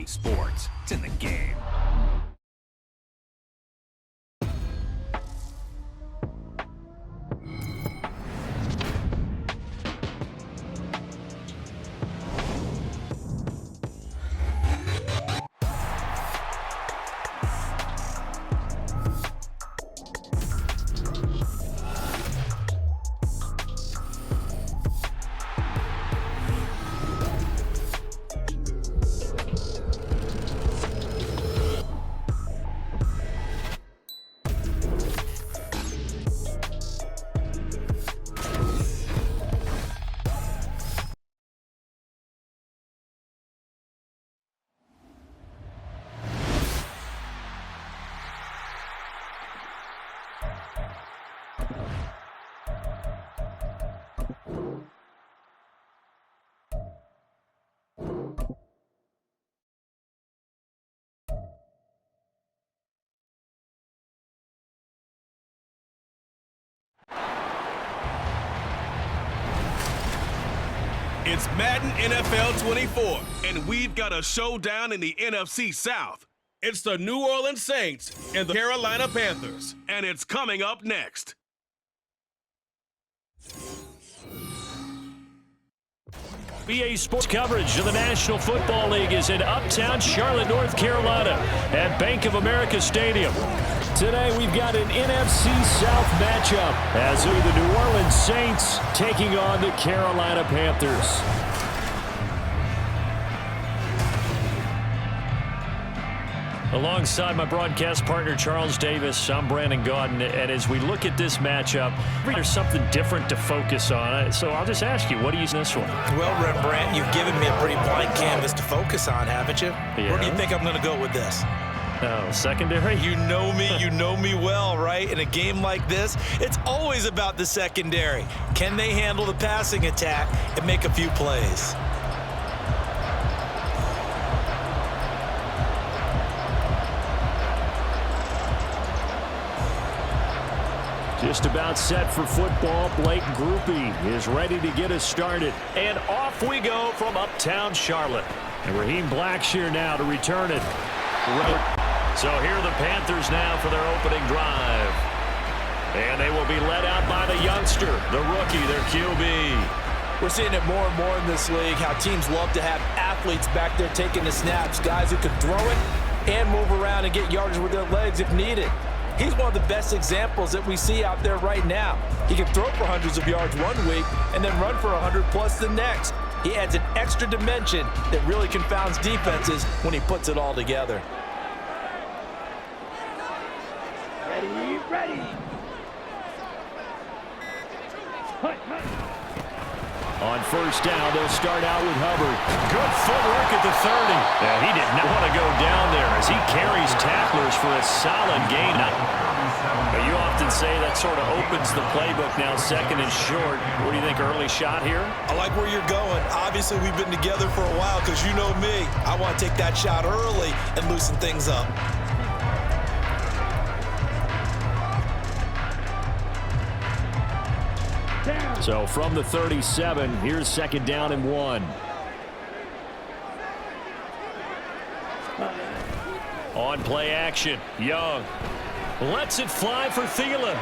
sports. It's in the game. It's Madden NFL 24, and we've got a showdown in the NFC South. It's the New Orleans Saints and the Carolina Panthers, and it's coming up next. BA Sports coverage of the National Football League is in uptown Charlotte, North Carolina at Bank of America Stadium. Today we've got an NFC South matchup as the New Orleans Saints taking on the Carolina Panthers. Alongside my broadcast partner, Charles Davis, I'm Brandon Gaudin, and as we look at this matchup, there's something different to focus on. So I'll just ask you, what do you use this one? Well, Rembrandt, you've given me a pretty blank canvas to focus on, haven't you? Yeah. Where do you think I'm going to go with this? Oh, secondary? You know me well, right? In a game like this, it's always about the secondary. Can they handle the passing attack and make a few plays? Just about set for football. Blake Groupie is ready to get us started. And off we go from uptown Charlotte. And Raheem Blackshear now to return it. So here are the Panthers now for their opening drive. And they will be led out by the youngster, the rookie, their QB. We're seeing it more and more in this league, how teams love to have athletes back there taking the snaps, guys who can throw it and move around and get yardage with their legs if needed. He's one of the best examples that we see out there right now. He can throw for hundreds of yards one week and then run for 100+ the next. He adds an extra dimension that really confounds defenses when he puts it all together. Ready. On first down, they'll start out with Hubbard. Good footwork at the 30. Yeah, he did not want to go down there as he carries tacklers for a solid gain. But you often say that sort of opens the playbook now, second and short. What do you think, early shot here? I like where you're going. Obviously, we've been together for a while because you know me. I want to take that shot early and loosen things up. So from the 37, here's second down and 1. On play action, Young lets it fly for Thielen.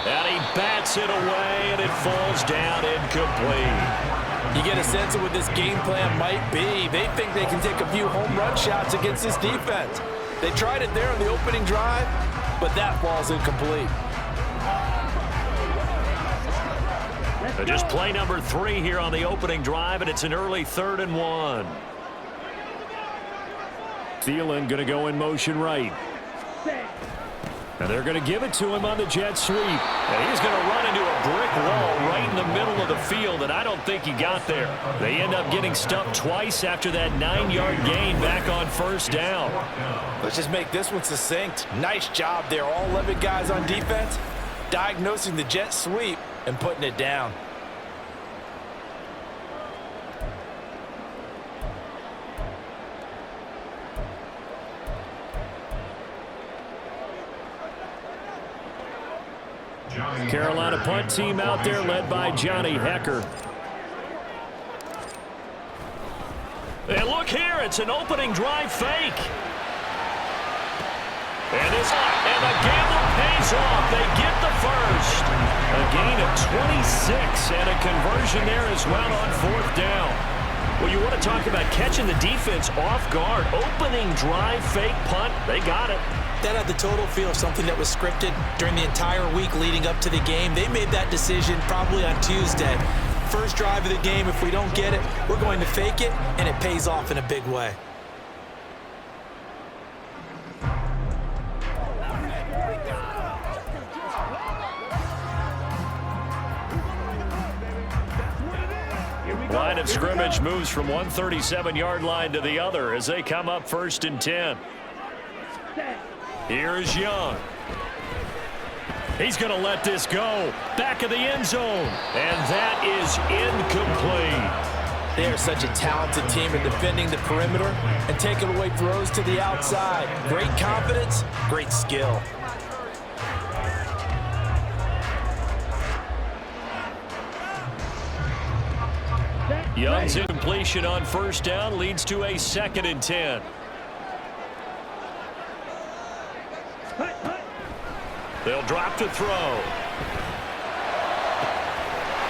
And he bats it away, and it falls down incomplete. You get a sense of what this game plan might be. They think they can take a few home run shots against this defense. They tried it there on the opening drive, but that falls incomplete. So just play number 3 here on the opening drive, and it's an early 3rd and 1. Thielen going to go in motion right. And they're going to give it to him on the jet sweep. And he's going to run into a brick wall right in the middle of the field, and I don't think he got there. They end up getting stuffed twice after that 9-yard gain back on first down. Let's just make this one succinct. Nice job there. All 11 guys on defense diagnosing the jet sweep and putting it down. Carolina punt team out there led by Johnny Hecker. And look here, it's an opening drive fake. And the gamble pays off. They get the first. A gain of 26 and a conversion there as well on 4th down. Well, you want to talk about catching the defense off guard. Opening drive, fake punt. They got it. That had the total feel of something that was scripted during the entire week leading up to the game. They made that decision probably on Tuesday. First drive of the game, if we don't get it, we're going to fake it, and it pays off in a big way. Line of scrimmage moves from 137-yard line to the other as they come up 1st and 10. Here's Young. He's going to let this go. Back of the end zone. And that is incomplete. They are such a talented team in defending the perimeter and taking away throws to the outside. Great confidence, great skill. Young's incompletion on 1st down leads to a 2nd and 10. They'll drop to throw.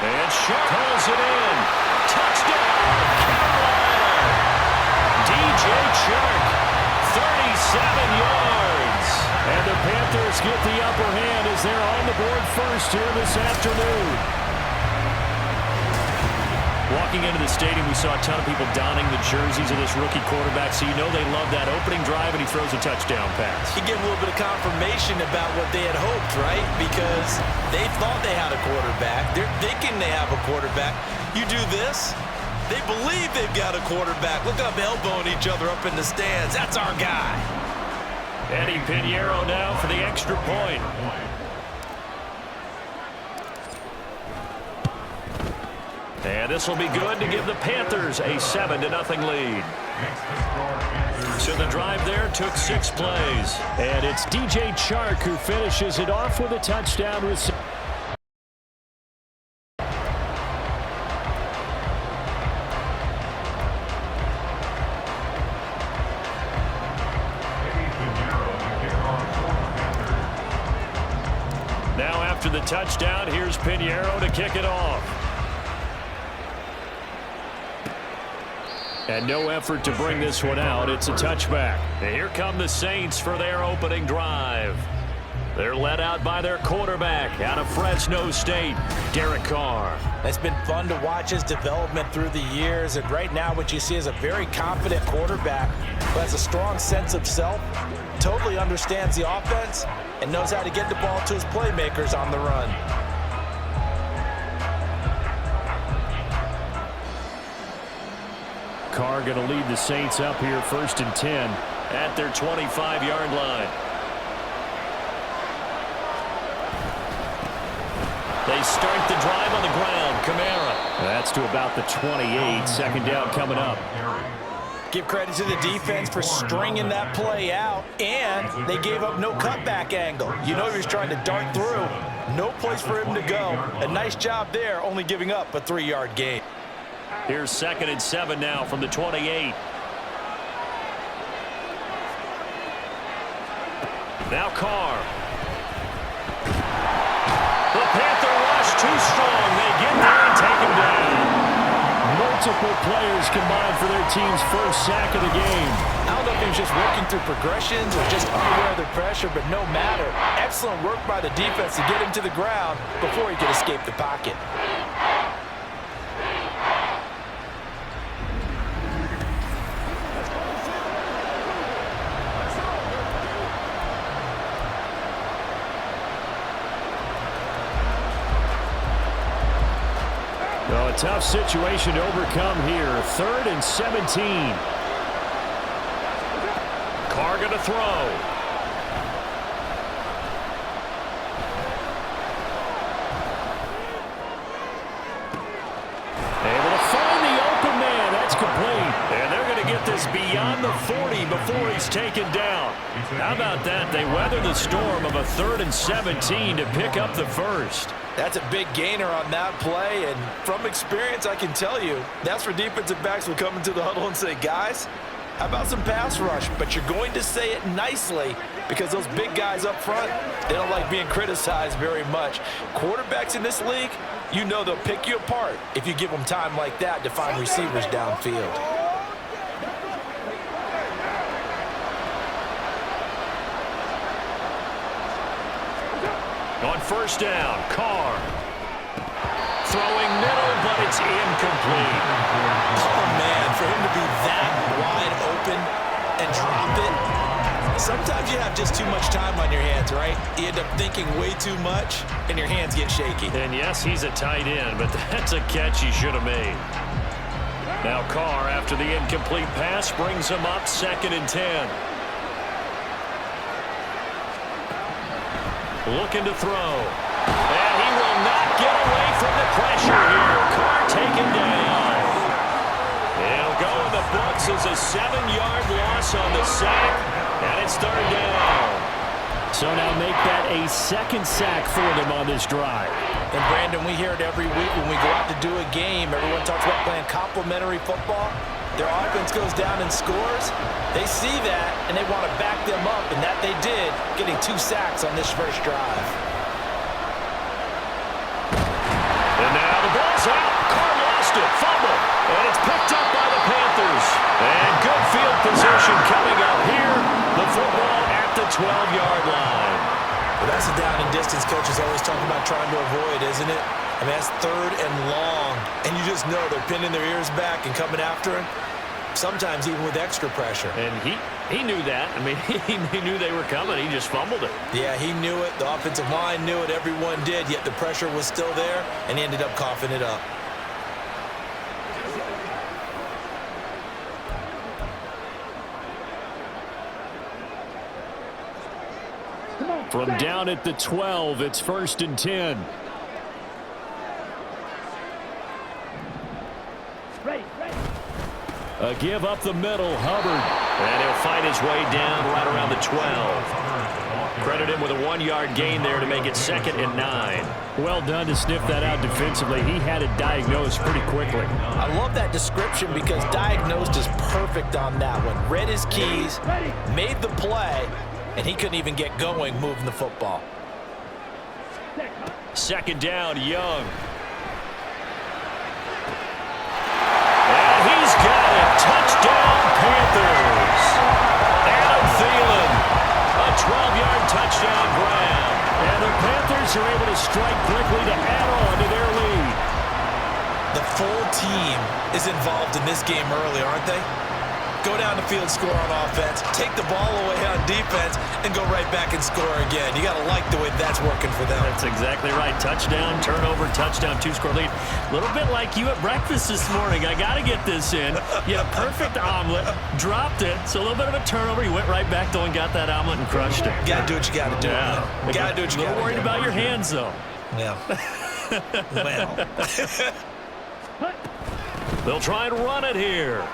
And Sharp pulls it in. Touchdown, Carolina. DJ Chark, 37 yards. And the Panthers get the upper hand as they're on the board first here this afternoon. Walking into the stadium, we saw a ton of people donning the jerseys of this rookie quarterback, so you know they love that opening drive, and he throws a touchdown pass. You get a little bit of confirmation about what they had hoped, right? Because they thought they had a quarterback. They're thinking they have a quarterback. You do this, they believe they've got a quarterback. Look up, elbowing each other up in the stands. That's our guy. Eddie Pinheiro now for the extra point. And this will be good to give the Panthers a 7-0 lead. So the drive there took 6 plays. And it's DJ Chark who finishes it off with a touchdown reception. Now after the touchdown, here's Pinheiro to kick it off. And no effort to bring this one out. It's a touchback. And here come the Saints for their opening drive. They're led out by their quarterback out of Fresno State, Derek Carr. It's been fun to watch his development through the years, and right now what you see is a very confident quarterback who has a strong sense of self, totally understands the offense, and knows how to get the ball to his playmakers on the run. Carr going to lead the Saints up here 1st and 10 at their 25-yard line. They start the drive on the ground. Kamara. That's to about the 28. 2nd down coming up. Give credit to the defense for stringing that play out, and they gave up no cutback angle. You know he was trying to dart through. No place for him to go. A nice job there, only giving up a 3-yard gain. Here's 2nd and 7 now from the 28. Now Carr. The Panther rush too strong. They get there and take him down. Multiple players combined for their team's first sack of the game. I don't know if he was just working through progressions or just unaware of the pressure, but no matter. Excellent work by the defense to get him to the ground before he could escape the pocket. Well, a tough situation to overcome here. 3rd and 17. Carr going to throw. Able to find the open man. That's complete. And they're going to get this beyond the 40 before he's taken down. How about that? They weather the storm of a 3rd and 17 to pick up the first. That's a big gainer on that play, and from experience, I can tell you, that's where defensive backs will come into the huddle and say, guys, how about some pass rush? But you're going to say it nicely because those big guys up front, they don't like being criticized very much. Quarterbacks in this league, you know they'll pick you apart if you give them time like that to find receivers downfield. On first down, Carr. Throwing middle, but it's incomplete. Oh, man, for him to be that wide open and drop it. Sometimes you have just too much time on your hands, right? You end up thinking way too much, and your hands get shaky. And yes, he's a tight end, but that's a catch he should have made. Now Carr, after the incomplete pass, brings him up 2nd and 10. Looking to throw. And he will not get away from the pressure here. Carr taken down. He'll go in the books as a 7-yard loss on the sack. And it's 3rd down. So now make that a 2nd sack for them on this drive. And Brandon, we hear it every week when we go out to do a game. Everyone talks about playing complementary football. Their offense goes down and scores. They see that, and they want to back them up, and that they did, getting 2 sacks on this first drive. And now the ball's out. Carr lost it. Fumble. And it's picked up by the Panthers. And good field position coming up here. The football at the 12-yard line. Well, that's a down and distance coaches always talking about trying to avoid, isn't it? I mean, that's 3rd and long, and you just know they're pinning their ears back and coming after him, sometimes even with extra pressure. And he knew that. I mean, he knew they were coming. He just fumbled it. Yeah, he knew it. The offensive line knew it. Everyone did, yet the pressure was still there, and he ended up coughing it up. From down at the 12, it's 1st and 10. A give up the middle, Hubbard. And he'll fight his way down right around the 12. Credit him with a 1-yard gain there to make it 2nd and 9. Well done to sniff that out defensively. He had it diagnosed pretty quickly. I love that description because diagnosed is perfect on that one. Read his keys, made the play, and he couldn't even get going moving the football. 2nd down, Young. And he's got it. Touchdown, Panthers. Adam Thielen. A 12-yard touchdown grab. And the Panthers are able to strike quickly to add on to their lead. The full team is involved in this game early, aren't they? Go down the field, score on offense, take the ball away on defense, and go right back and score again. You got to like the way that's working for them. That's exactly right. Touchdown, turnover, touchdown, 2-score lead. A little bit like you at breakfast this morning. I got to get this in. You had a perfect omelet, dropped it, so a little bit of a turnover. You went right back, though, and got that omelet and crushed it. Got to do what you got to do. Yeah. Got to do what you got to do. A little worried about your hands, though. Yeah. Well. They'll try and run it here.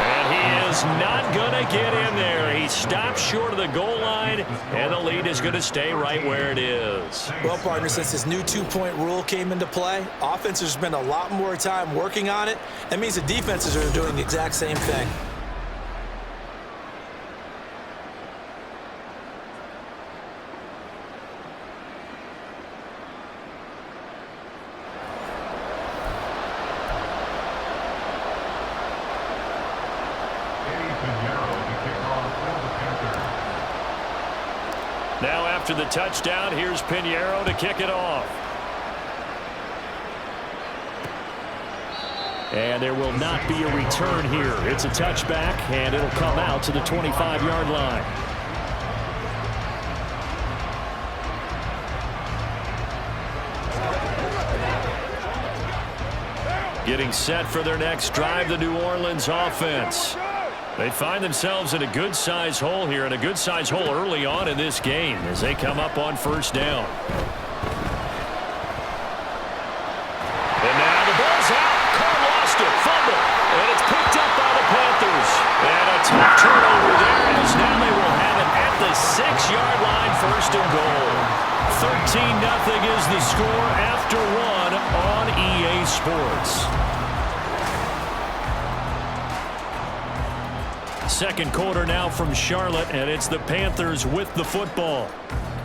And he is not going to get in there. He stops short of the goal line, and the lead is going to stay right where it is. Well, partner, since this new 2-point rule came into play, offenses spend a lot more time working on it. That means the defenses are doing the exact same thing. Now after the touchdown, here's Pinheiro to kick it off. And there will not be a return here. It's a touchback, and it'll come out to the 25-yard line. Getting set for their next drive, the New Orleans offense. They find themselves in a good-sized hole here, and a good-sized hole early on in this game as they come up on first down. And now the ball's out. Carr lost it. Fumble. And it's picked up by the Panthers. And a tough turnover there, as now they will have it at the 6-yard line, first and goal. 13-0 is the score after one on EA Sports. Second quarter now from Charlotte, and it's the Panthers with the football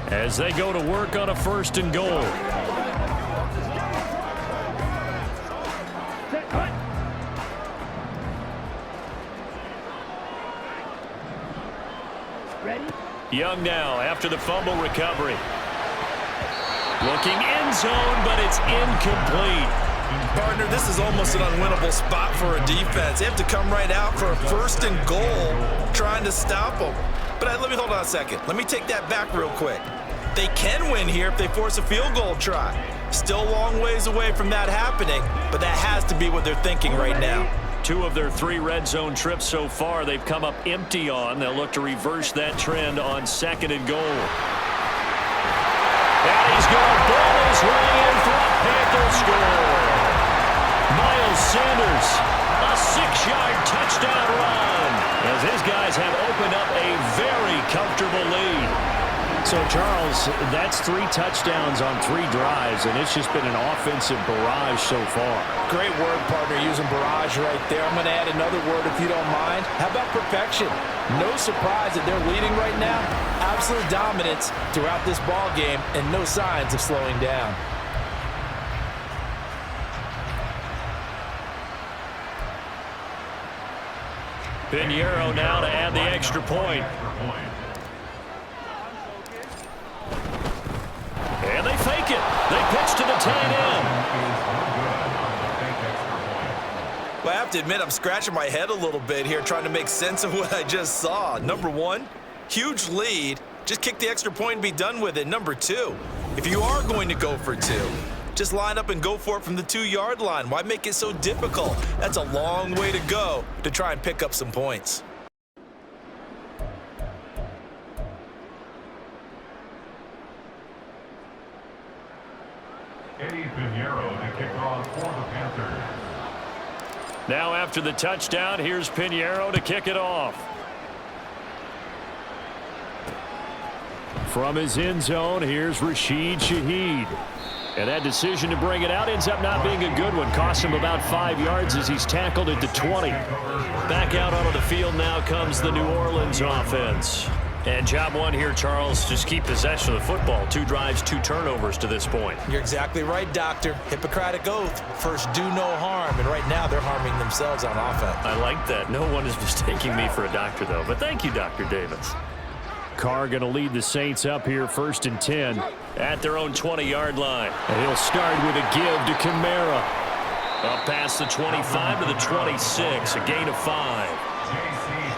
as they go to work on a first and goal. Young now after the fumble recovery. Looking end zone, but it's incomplete. Partner, this is almost an unwinnable spot for a defense. They have to come right out for a first and goal trying to stop them. But let me hold on a second. Let me take that back real quick. They can win here if they force a field goal try. Still a long ways away from that happening, but that has to be what they're thinking right now. 2 of their 3 red zone trips so far they've come up empty on. They'll look to reverse that trend on second and goal. And he's going to ball his way in for a Panther score. Miles Sanders, a 6-yard touchdown run, as his guys have opened up a very comfortable lead. So, Charles, that's 3 touchdowns on 3 drives, and it's just been an offensive barrage so far. Great word, partner, using barrage right there. I'm going to add another word if you don't mind. How about perfection? No surprise that they're leading right now. Absolute dominance throughout this ball game and no signs of slowing down. Pinheiro now to add the extra point. And they fake it. They pitch to the tight end. Well, I have to admit, I'm scratching my head a little bit here trying to make sense of what I just saw. Number 1, huge lead. Just kick the extra point and be done with it. Number 2, if you are going to go for 2, just line up and go for it from the 2-yard line. Why make it so difficult? That's a long way to go to try and pick up some points. Pinheiro to kick off for the Panthers. Now after the touchdown, here's Pinheiro to kick it off. From his end zone, here's Rashid Shaheed. And that decision to bring it out ends up not being a good one. Costs him about 5 yards as he's tackled at the 20. Back out onto the field now comes the New Orleans offense. And job one here, Charles, just keep possession of the football. 2 drives, 2 turnovers to this point. You're exactly right, Doctor. Hippocratic oath. First, do no harm. And right now, they're harming themselves on offense. I like that. No one is mistaking me for a doctor, though. But thank you, Dr. Davis. Carr going to lead the Saints up here, 1st and 10. At their own 20-yard line. And he'll start with a give to Kamara. Up past the 25 to the 26. A gain of 5.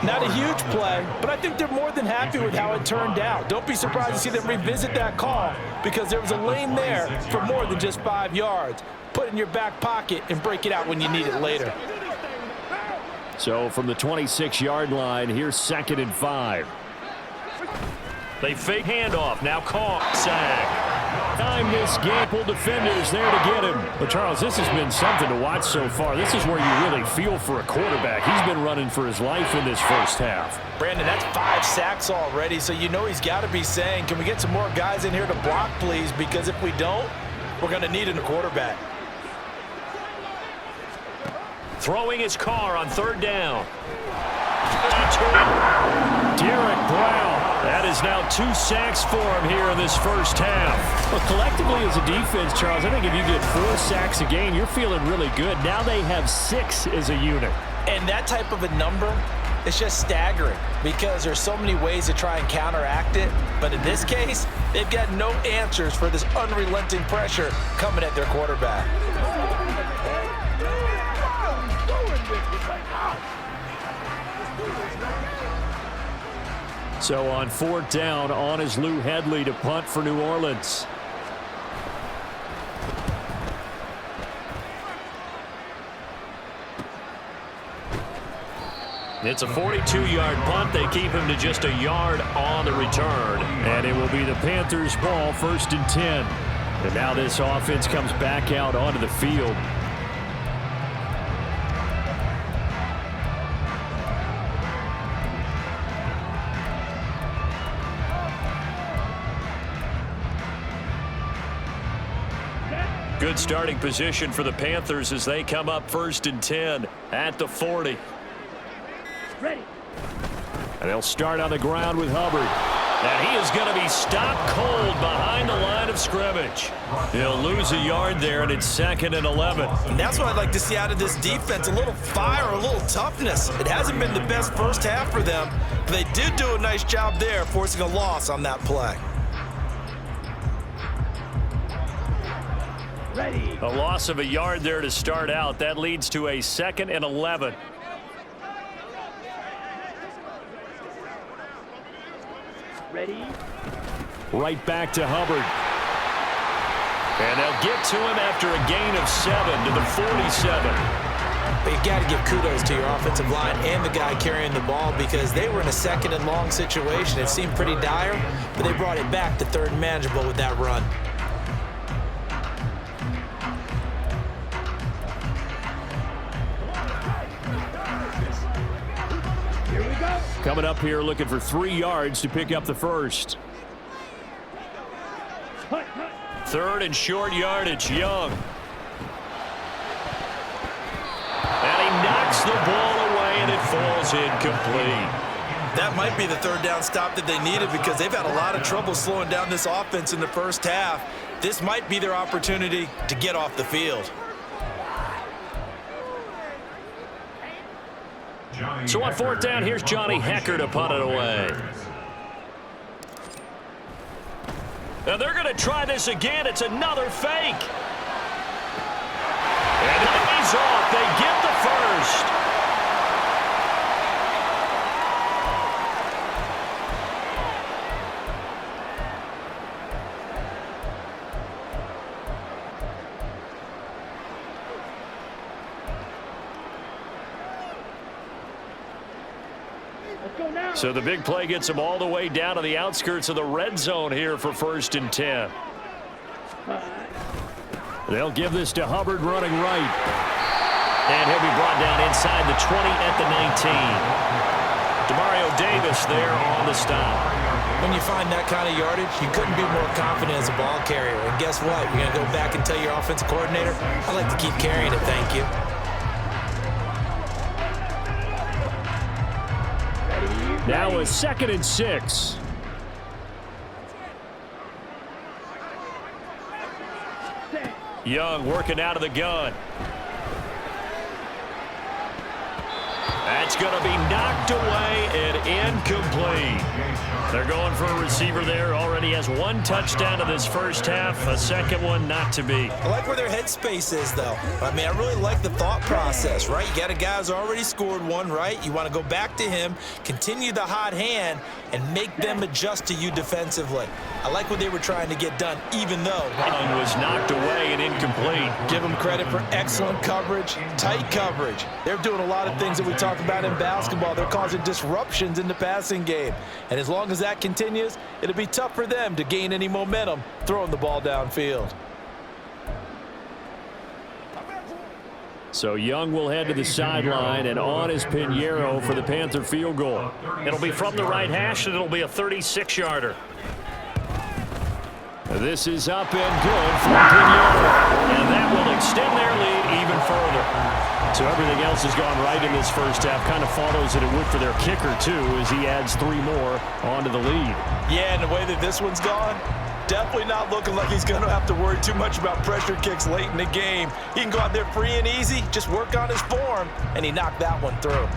Not a huge play, but I think they're more than happy with how it turned out. Don't be surprised to see them revisit that call because there was a lane there for more than just 5 yards. Put it in your back pocket and break it out when you need it later. So from the 26-yard line, here's 2nd and 5. They fake handoff. Now Carr. Sack. Time this game. Defenders there to get him. But, Charles, this has been something to watch so far. This is where you really feel for a quarterback. He's been running for his life in this first half. Brandon, that's 5 sacks already, so you know he's got to be saying, can we get some more guys in here to block, please? Because if we don't, we're going to need a quarterback. Throwing his Carr on 3rd down. Derek Brown. That is now 2 sacks for him here in this first half. Well, collectively as a defense, Charles, I think if you get 4 sacks a game, you're feeling really good. Now they have 6 as a unit. And that type of a number, it's just staggering because there's so many ways to try and counteract it. But in this case, they've got no answers for this unrelenting pressure coming at their quarterback. So on 4th down, on is Lou Hedley to punt for New Orleans. It's a 42-yard punt. They keep him to just a yard on the return. And it will be the Panthers' ball, 1st and 10. And now this offense comes back out onto the field. Good starting position for the Panthers as they come up 1st and 10 at the 40. Ready. And they'll start on the ground with Hubbard. And he is going to be stopped cold behind the line of scrimmage. He'll lose a yard there, and it's 2nd and 11. And that's what I'd like to see out of this defense, a little fire, a little toughness. It hasn't been the best first half for them, but they did do a nice job there, forcing a loss on that play. Ready. A loss of a yard there to start out. That leads to a 2nd and 11. Ready. Right back to Hubbard. And they'll get to him after a gain of 7 to the 47. But you got to give kudos to your offensive line and the guy carrying the ball because they were in a 2nd and long situation. It seemed pretty dire, but they brought it back to 3rd and manageable with that run. Coming up here looking for 3 yards to pick up the first. 3rd and short yardage, Young. And he knocks the ball away and it falls incomplete. That might be the 3rd down stop that they needed because they've had a lot of trouble slowing down this offense in the first half. This might be their opportunity to get off the field. So on 4th down, here's Johnny Hecker to punt it away. And they're going to try this again. It's another fake. And it pays off. They get the first. So the big play gets them all the way down to the outskirts of the red zone here for 1st and 10. They'll give this to Hubbard running right. And he'll be brought down inside the 20 at the 19. Demario Davis there on the stop. When you find that kind of yardage, you couldn't be more confident as a ball carrier. And guess what? You're going to go back and tell your offensive coordinator, I like to keep carrying it, thank you. Now a 2nd and 6. Young working out of the gun. That's going to be knocked away and incomplete. They're going for a receiver there. Already has 1 touchdown in this first half. A second one not to be. I like where their headspace is, though. I mean, I really like the thought process, right? You got a guy who's already scored 1, right? You want to go back to him, continue the hot hand, and make them adjust to you defensively. I like what they were trying to get done, even though Young was knocked away and incomplete. Give them credit for excellent coverage, tight coverage. They're doing a lot of things that we talk about in basketball. They're causing disruptions in the passing game. And as long as that continues, it'll be tough for them to gain any momentum throwing the ball downfield. So Young will head to the sideline, and on is Pinheiro for the Panther field goal. It'll be from the right hash, and it'll be a 36-yarder. This is up and good from Pinheiro, and that will extend their lead even further. So everything else has gone right in this first half. Kind of follows that it would for their kicker, too, as he adds 3 more onto the lead. Yeah, and the way that this one's gone, definitely not looking like he's going to have to worry too much about pressure kicks late in the game. He can go out there free and easy, just work on his form, and he knocked that one through.